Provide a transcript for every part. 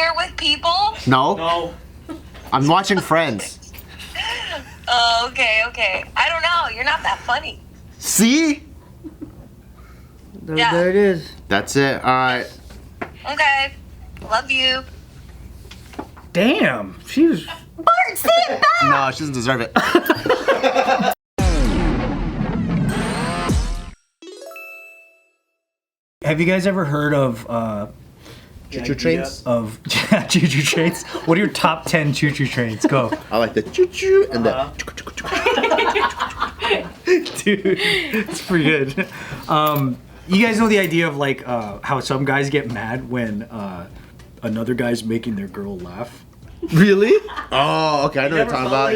you're with people? No. No. I'm watching Friends. Oh, okay. I don't know. You're not that funny. See? Yeah. There it is. That's it. All right. Okay. Love you. Damn. She was. Bart, say it back! No, she doesn't deserve it. Have you guys ever heard of Choo-choo trains? choo-choo trains? What are your top 10 choo-choo trains? Go. I like the choo-choo and the. Dude, it's pretty good. You guys know the idea of like how some guys get mad when another guy's making their girl laugh? Really? Oh, okay. I know what you're talking about.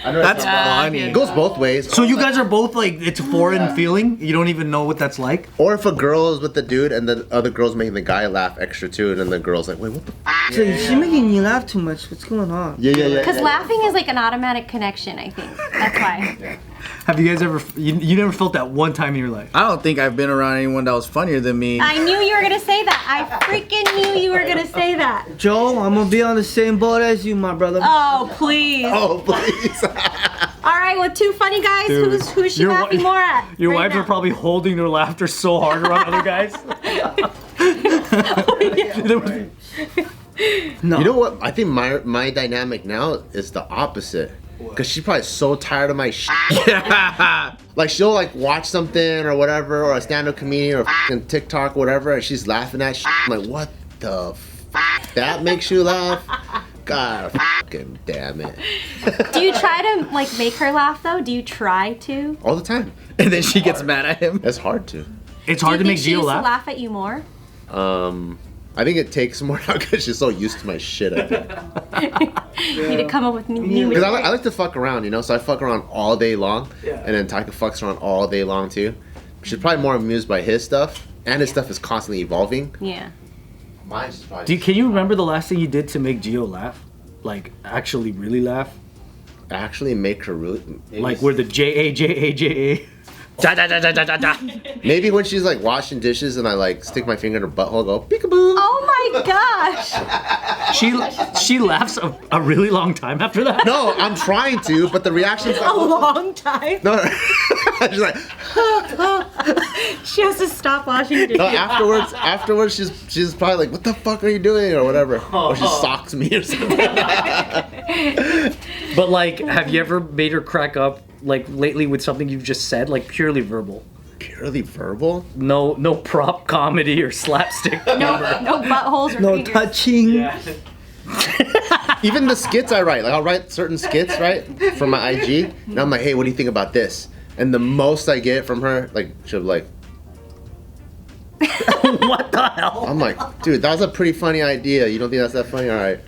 I know That's funny. It goes both ways. So you guys are both like, it's a foreign feeling? You don't even know what that's like? Or if a girl is with the dude and the other girl's making the guy laugh extra too, and then the girl's like, wait, what the f? So she's making you laugh too much. What's going on? Yeah. Because laughing is like an automatic connection, I think. That's why. Have you guys ever, you never felt that one time in your life? I don't think I've been around anyone that was funnier than me. I knew you were going to say that. I freaking knew you were going to say that. Joe, I'm gonna be on the same boat as you, my brother. Oh, please. Oh, please. All right, with two funny guys, Dude, who's she your laughing more at? Your right wives now? are probably holding their laughter so hard around other guys. No. You know what? I think my dynamic now is the opposite. Cause she's probably so tired of my shit. Like she'll like watch something or whatever, or a stand-up comedian or f***ing TikTok, whatever, and she's laughing at shit. I'm like, what the f***? That makes you laugh? God fucking damn it. Do you try to like make her laugh though? Do you try to? All the time. And then she gets mad at him. It's hard to. It's hard to make she Gio used laugh. to laugh at you more? I think it takes more now because she's so used to my shit, I think. You need to come up with new Because I like to fuck around, you know? So I fuck around all day long. Yeah. And then Taika fucks around all day long too. She's probably more amused by his stuff. And his stuff is constantly evolving. Yeah. Mine's just probably... Can you remember the last thing you did to make Gio laugh? Like, actually really laugh? Actually make her really... Like, where the J-A-J-A-J-A... Da, da, da, da, da, da, da. Maybe when she's like washing dishes and I like stick my finger in her butthole, go peekaboo. Oh my gosh! She laughs a really long time after that? No, I'm trying to, but the reaction's like... A long time? No, she's like... She has to stop washing dishes. No, afterwards she's probably like, what the fuck are you doing? Or whatever. Or she socks me or something. But like, have you ever made her crack up like lately with something you've just said, like purely verbal? Purely verbal? No prop comedy or slapstick. No buttholes or No fingers. touching. Yeah. Even the skits I write, like I'll write certain skits, right, for my IG, and I'm like, hey, what do you think about this? And the most I get from her, like, she'll be like, What the hell? I'm like, dude, that was a pretty funny idea. You don't think that's that funny? All right.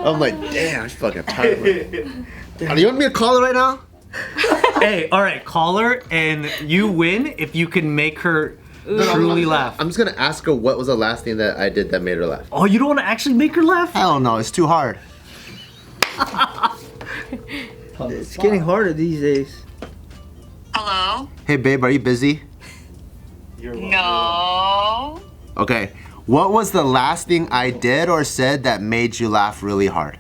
I'm like, damn, I'm fucking tired of it. Do you want me to call her right now? Hey, all right, call her and you win if you can make her truly laugh. I'm just gonna ask her what was the last thing that I did that made her laugh. Oh, you don't want to actually make her laugh? Hell no, it's too hard. It's getting harder these days. Hello? Hey babe, are you busy? No. Okay, what was the last thing I did or said that made you laugh really hard?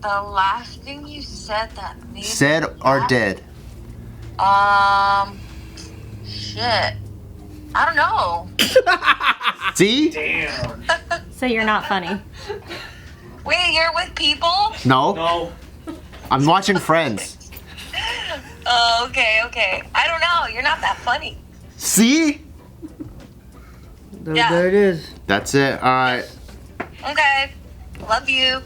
The last thing you said that made Said me or laugh? did? Shit. I don't know. See? So you're not funny. Wait, you're with people? No. No. I'm watching Friends. Oh, okay. I don't know. You're not that funny. See? Yeah. There it is. That's it. All right. Okay. Love you.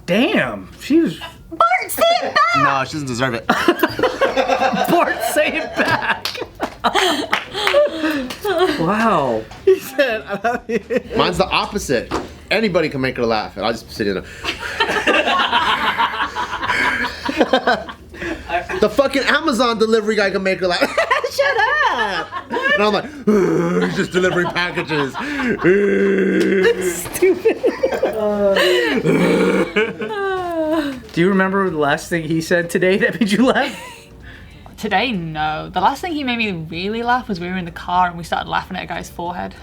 Damn, she was. Bart, say it back! No, she doesn't deserve it. Bart, say it back. Wow. He said, I love you. Mine's the opposite. Anybody can make her laugh, and I'll just sit in there. The fucking Amazon delivery guy can make her laugh. Shut up! And I'm like, he's just delivering packages. Stupid. Do you remember the last thing he said today that made you laugh? Today, no. The last thing he made me really laugh was we were in the car and we started laughing at a guy's forehead.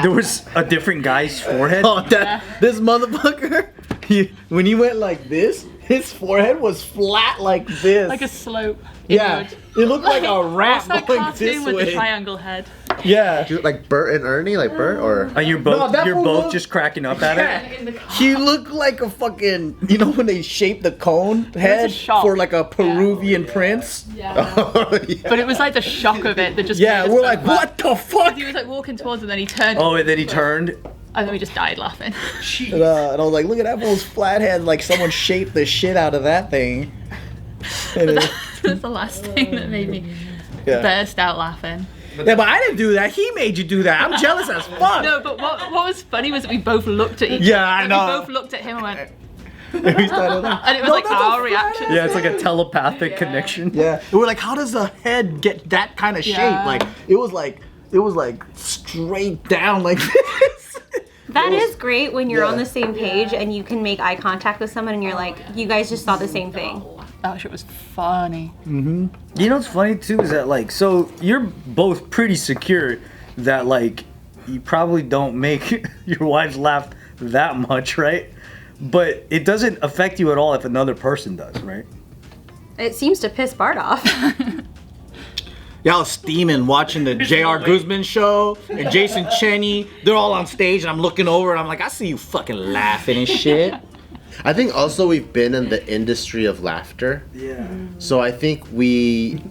There was a different guy's forehead. Oh, this motherfucker. When he went like this, his forehead was flat like this. Like a slope. Yeah, inward. it looked like a rat What's that going cartoon this with the way. triangle head? Yeah. Like Bert and Ernie, like Bert or You're both that you're fool both looked- just cracking up at it. He looked like a fucking, you know when they shape the cone head shock. for like a Peruvian prince? But it was like the shock of it that just Yeah, made us we're go like, back. what the fuck? He was like walking towards and then he turned Oh, and then he turned. and then we just died laughing. And I was like, look at that fool's flat head, like someone shaped the shit out of that thing. And it- That's the last thing that made me yeah. burst out laughing. Yeah, but I didn't do that. He made you do that. I'm jealous as fuck. No, but what was funny was that we both looked at each other. Yeah, I know. We both looked at him and went, We started like, and it was "No, like that's a our flat reaction. head." Yeah, it's like a telepathic connection. Yeah. And we're like, how does the head get that kind of shape? Yeah. Like, it was like straight down like this. That is great when you're on the same page and you can make eye contact with someone and you're like, you guys just saw the same thing. That shit was funny. You know what's funny too is that like, so you're both pretty secure that like you probably don't make your wives laugh that much, right? But it doesn't affect you at all if another person does, right? It seems to piss Bart off. Y'all steaming watching the J.R. Guzman show and Jason Cheney. They're all on stage and I'm looking over and I'm like, I see you fucking laughing and shit. I think also we've been in the industry of laughter. Yeah. So I think we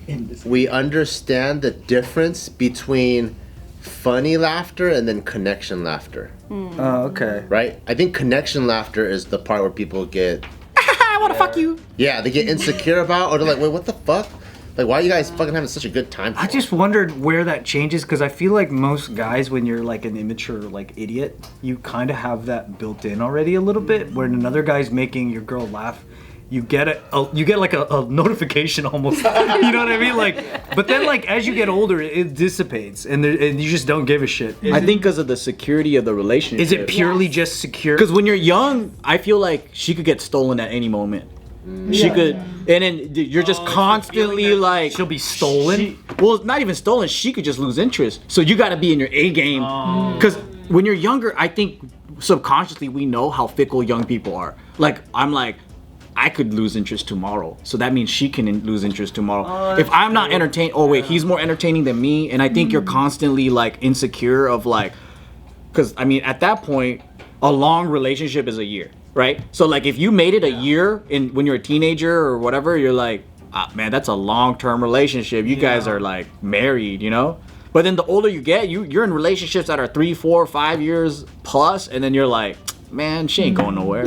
understand the difference between funny laughter and then connection laughter, Oh, okay. right? I think connection laughter is the part where people get, I wanna fuck you. yeah, they get insecure about, or they're like, wait, what the fuck? Like, why are you guys fucking having such a good time? I just wondered where that changes because I feel like most guys, when you're like an immature like idiot, you kind of have that built in already a little bit. When another guy's making your girl laugh, you get like a notification almost. You know what I mean? Like, but then like as you get older, it dissipates and you just don't give a shit. I think because of the security of the relationship. Is it purely just secure? Because when you're young, I feel like she could get stolen at any moment. She could, and then you're just constantly like she'll be stolen. Well, not even stolen. She could just lose interest. So you got to be in your A game. Because when you're younger, I think subconsciously we know how fickle young people are. Like I'm like, I could lose interest tomorrow. So that means she can lose interest tomorrow. If I'm not entertained, oh wait, he's more entertaining than me, and I think you're constantly like insecure of like, because I mean at that point, a long relationship is a year. Right? So like if you made it a year when you're a teenager or whatever, you're like, ah, man, that's a long-term relationship. You guys are like married, you know? But then the older you get, you're in relationships that are 3, 4, 5 years plus, and then you're like, man, she ain't going nowhere.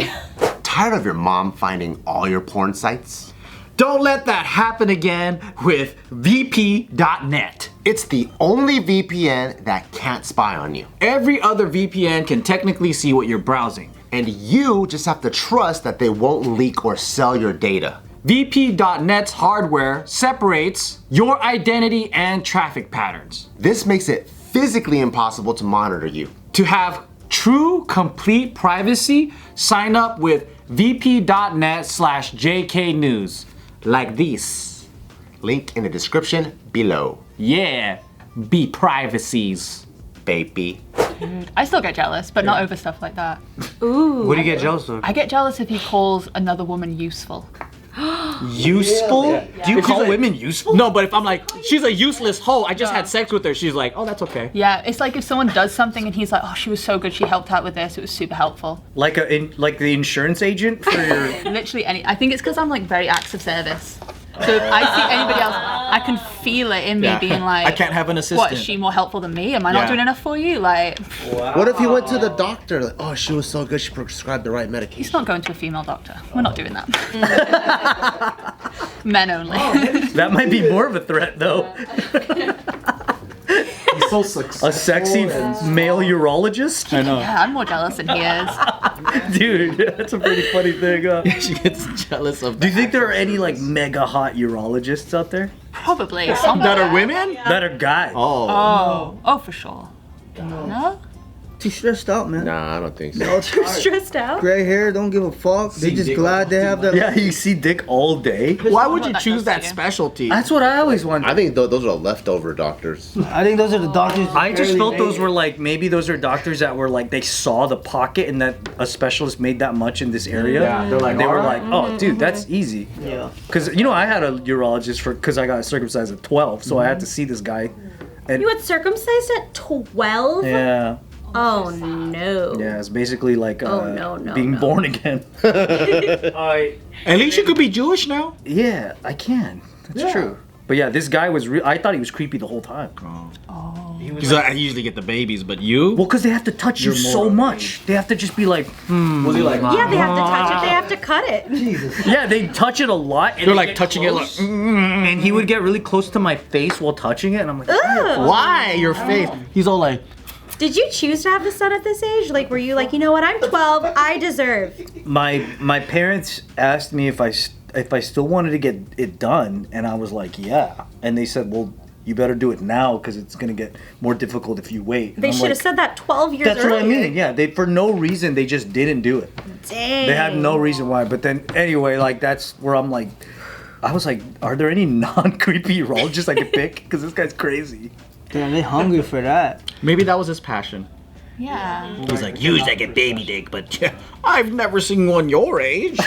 Tired of your mom finding all your porn sites? Don't let that happen again with VP.net. It's the only VPN that can't spy on you. Every other VPN can technically see what you're browsing. And you just have to trust that they won't leak or sell your data. VP.net's hardware separates your identity and traffic patterns. This makes it physically impossible to monitor you. To have true, complete privacy, sign up with vp.net/jknews. Like this. Link in the description below. Yeah, be privacies. Baby. I still get jealous, but not over stuff like that. Ooh. What do you get jealous of? I get jealous if he calls another woman useful. Useful? Do you call like- women useful? No, but if I'm like, she's a useless hoe, I just had sex with her, she's like, oh, that's okay. Yeah, it's like if someone does something and he's like, oh, she was so good, she helped out with this, it was super helpful. Like like the insurance agent for your. Literally any. I think it's because I'm like very acts of service. So if I see anybody else, I can feel it in me Yeah. being like, I can't have an assistant. what, is she more helpful than me? Am I not Yeah. doing enough for you? Like, What if you went to the doctor? Like, oh, she was so good, she prescribed the right medication. he's not going to a female doctor. We're not doing that. Men only. That might be more of a threat though. He's so successful. A sexy male urologist? I know. Yeah, I'm more jealous than he is. Dude, that's a pretty funny thing. She gets jealous of Do you think there are any like mega hot urologists out there Probably. Some that are women? that are guys? Oh. Oh, for sure. No? too stressed out, man. Nah, I don't think so. They're all tired. Stressed out? Gray hair, don't give a fuck. They See just dick glad they have that. Yeah, you see dick all day. Why would you That choose does that to you. specialty? That's what I always wondered. I think those are leftover doctors. I think those are the doctors. I just early felt those days. were like maybe those are doctors that were like they saw the pocket and that a specialist made that much in this area. Yeah, they're like, they were "Alright." like, oh, dude, that's easy. Yeah. Because you know I had a urologist because I got circumcised at 12, so I had to see this guy. And You had circumcised at 12? yeah, Oh no. yeah, it's basically like no, being no. born again. At least you could be Jewish now. Yeah, I can. That's true. But yeah, this guy was. I thought he was creepy the whole time. He's like, I usually get the babies, but you? Well, because they have to touch you so much. They have to just be like, Was he like? Yeah, they have to touch it. They have to cut it. yeah, they touch it a lot. And They're they like get touching close. it like, And he would get really close to my face while touching it, and I'm like, why? Your face. He's all like, Did you choose to have the son at this age? Like, were you like, you know what? I'm 12. I deserve. my parents asked me if I still wanted to get it done, and I was like, yeah. And they said, well, you better do it now because it's gonna get more difficult if you wait. And They I'm should have like, said that 12 years That's earlier. what I mean. Yeah, they for no reason they just didn't do it. Dang. They had no reason why. But then anyway, like that's where I'm like, I was like, are there any non-creepy urologists I could pick? Because this guy's crazy. Damn, they hungry for that. maybe that was his passion. Yeah. He's like, usually I get baby dick, but I've never seen one your age.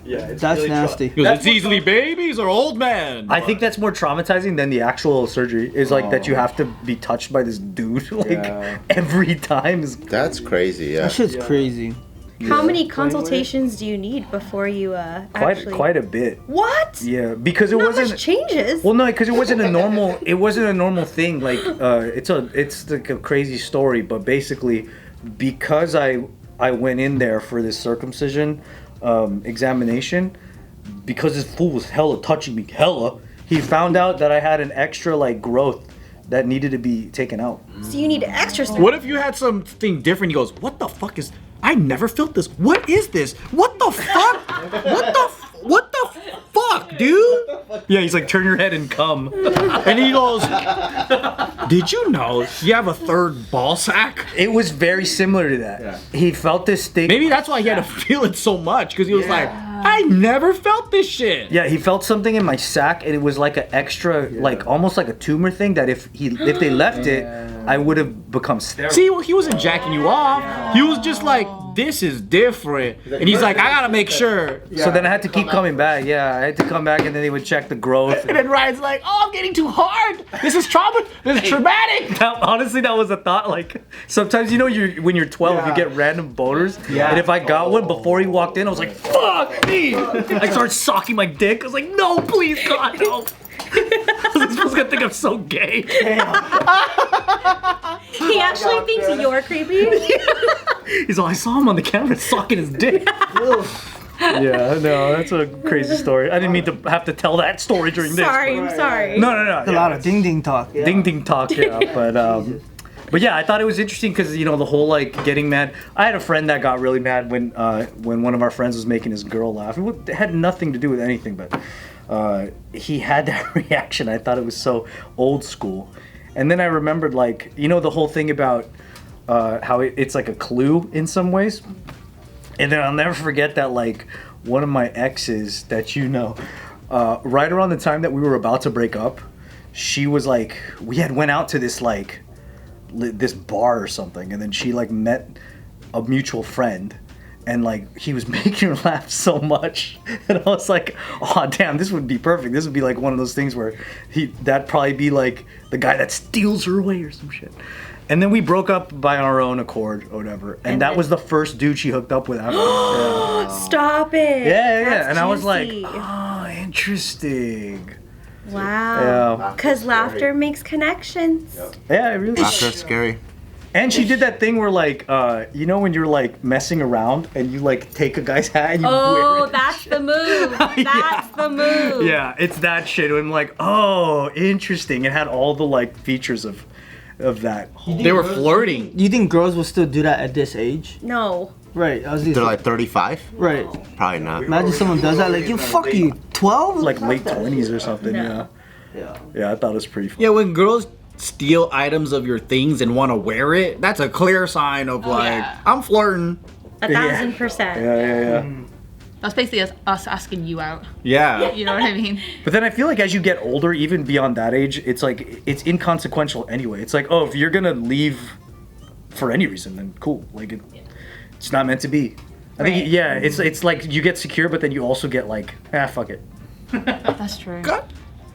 Yeah, That's nasty. He goes, it's easily babies or old men. I think that's more traumatizing than the actual surgery. Is like that you have to be touched by this dude like every time. Is That's crazy, yeah. That shit's crazy. How many consultations do you need before you actually? quite a bit. What? Yeah, because it Not wasn't. much changes. Well, no, because it wasn't a normal. It wasn't a normal thing. Like, it's like a crazy story, but basically, because I went in there for this circumcision examination, because this fool was hella touching me, he found out that I had an extra like growth that needed to be taken out. So you need extra. What if you had something different? He goes, what the fuck is? I never felt this. What is this? What the fuck? What the fuck, dude? Yeah, he's like, turn your head and come. And he goes, did you know you have a third ball sack? It was very similar to that. Yeah. He felt this thing. Maybe that's why he had to feel it so much, because he was like, I never felt this shit. Yeah, he felt something in my sack, and it was like an extra, like almost like a tumor thing. That if they left it, I would have become sterile. See, well, he wasn't jacking you off. He was just like, this is different. And he's like, I gotta make sure. So then I had to keep coming back. Yeah, I had to come back, and then they would check the growth. And then Ryan's like, oh, I'm getting too hard. This is trauma. This is traumatic. Honestly, that was a thought. Like sometimes, you know, when you're 12, you get random boners. Yeah. And if I got one before he walked in, I was like, fuck me. I started socking my dick. I was like, no, please, God, no. This was gonna think I'm so gay. He actually thinks you're creepy. He's all, I saw him on the camera socking his dick. Yeah, no, that's a crazy story. I didn't mean to have to tell that story during this. Sorry, I'm sorry. No. A lot of ding ding talk. Yeah. Ding ding talk, yeah. But yeah, I thought it was interesting because, you know, the whole like getting mad. I had a friend that got really mad when one of our friends was making his girl laugh. It had nothing to do with anything, but he had that reaction. I thought it was so old school. And then I remembered, like, you know, the whole thing about how it's like a clue in some ways. And then I'll never forget that, like, one of my exes that you know, right around the time that we were about to break up, she was like, we had went out to this like this bar or something, and then she like met a mutual friend, and like he was making her laugh so much, and I was like, oh damn, this would be perfect. This would be like one of those things where that'd probably be like the guy that steals her away or some shit. And then we broke up by our own accord or whatever, and that was the first dude she hooked up with after. Yeah. Stop it. Yeah. That's And I was like, juicy. oh, interesting. Wow. Yeah. Because laughter makes connections. Yeah, it really. That's scary. And she did that thing where, like, you know, when you're like messing around and you like take a guy's hat and you wear Oh, it. that's the move. That's the move. Yeah, it's that shit. I'm like, oh, interesting. It had all the like features of that. They were flirting. Do you think girls will still do that at this age? No. Right. I was They're like 35? right. Probably not. Imagine someone does that. Like, you fuck you. 12? Like late 20s or something. No. Yeah, I thought it was pretty fun. Yeah, when girls steal items of your things and want to wear it, that's a clear sign of like, I'm flirting. 1,000%. Yeah. That's basically us asking you out. Yeah. You know what I mean? But then I feel like as you get older, even beyond that age, it's like it's inconsequential anyway. It's like, oh, if you're gonna leave for any reason, then cool. Like it's not meant to be. I think it's like you get secure, but then you also get like, fuck it. That's true. God